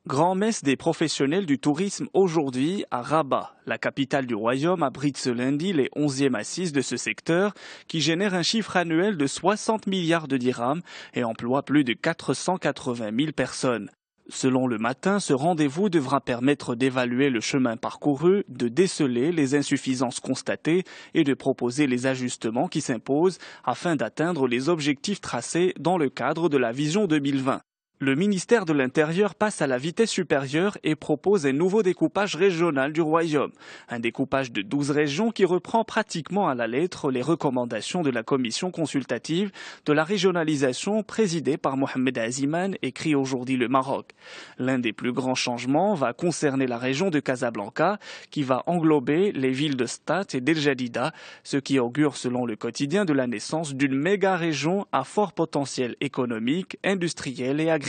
Grand-messe des professionnels du tourisme aujourd'hui à Rabat. La capitale du royaume abrite ce lundi les 11e assises de ce secteur qui génère un chiffre annuel de 60 milliards de dirhams et emploie plus de 480 000 personnes. Selon Le Matin, ce rendez-vous devra permettre d'évaluer le chemin parcouru, de déceler les insuffisances constatées et de proposer les ajustements qui s'imposent afin d'atteindre les objectifs tracés dans le cadre de la Vision 2020. Le ministère de l'Intérieur passe à la vitesse supérieure et propose un nouveau découpage régional du royaume. Un découpage de 12 régions qui reprend pratiquement à la lettre les recommandations de la commission consultative de la régionalisation présidée par Mohamed Aziman, écrit aujourd'hui Le Maroc. L'un des plus grands changements va concerner la région de Casablanca qui va englober les villes de Stat et d'El Jadida, ce qui augure selon le quotidien de la naissance d'une méga-région à fort potentiel économique, industriel et agricole.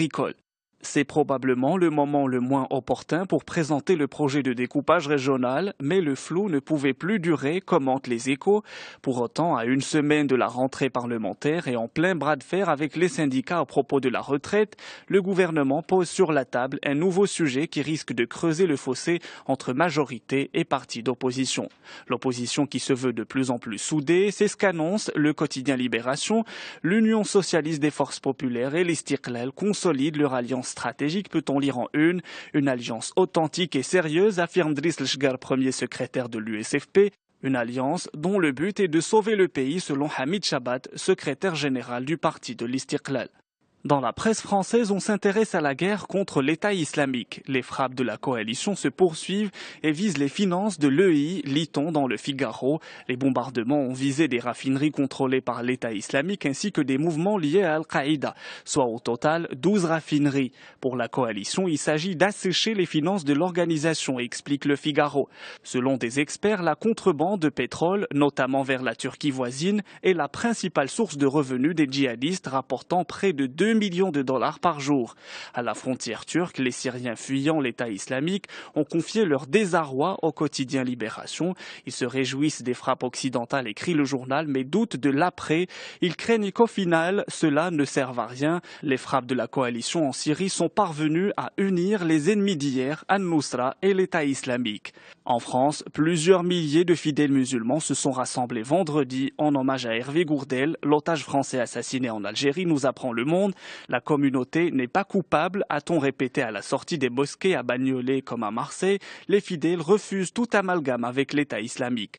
C'est probablement le moment le moins opportun pour présenter le projet de découpage régional, mais le flou ne pouvait plus durer, commentent les Échos. Pour autant, à une semaine de la rentrée parlementaire et en plein bras de fer avec les syndicats à propos de la retraite, le gouvernement pose sur la table un nouveau sujet qui risque de creuser le fossé entre majorité et partis d'opposition. L'opposition qui se veut de plus en plus soudée, c'est ce qu'annonce le quotidien Libération. L'Union socialiste des forces populaires et l'Istiqlal consolident leur alliance stratégique, peut-on lire en une alliance authentique et sérieuse, affirme Driss Lchgar, premier secrétaire de l'USFP, une alliance dont le but est de sauver le pays selon Hamid Chabat, secrétaire général du parti de l'Istiqlal. Dans la presse française, on s'intéresse à la guerre contre l'État islamique. Les frappes de la coalition se poursuivent et visent les finances de l'EI, lit-on dans le Figaro. Les bombardements ont visé des raffineries contrôlées par l'État islamique ainsi que des mouvements liés à Al-Qaïda, soit au total 12 raffineries. Pour la coalition, il s'agit d'assécher les finances de l'organisation, explique le Figaro. Selon des experts, la contrebande de pétrole, notamment vers la Turquie voisine, est la principale source de revenus des djihadistes, rapportant près de 2 millions de dollars par jour. À la frontière turque, les Syriens fuyant l'État islamique ont confié leur désarroi au quotidien Libération. Ils se réjouissent des frappes occidentales, écrit le journal, mais doutent de l'après. Ils craignent qu'au final, cela ne serve à rien. Les frappes de la coalition en Syrie sont parvenues à unir les ennemis d'hier, Al-Nusra et l'État islamique. En France, plusieurs milliers de fidèles musulmans se sont rassemblés vendredi en hommage à Hervé Gourdel, l'otage français assassiné en Algérie, nous apprend Le Monde. La communauté n'est pas coupable, a-t-on répété à la sortie des mosquées à Bagnolet comme à Marseille. Les fidèles refusent tout amalgame avec l'État islamique.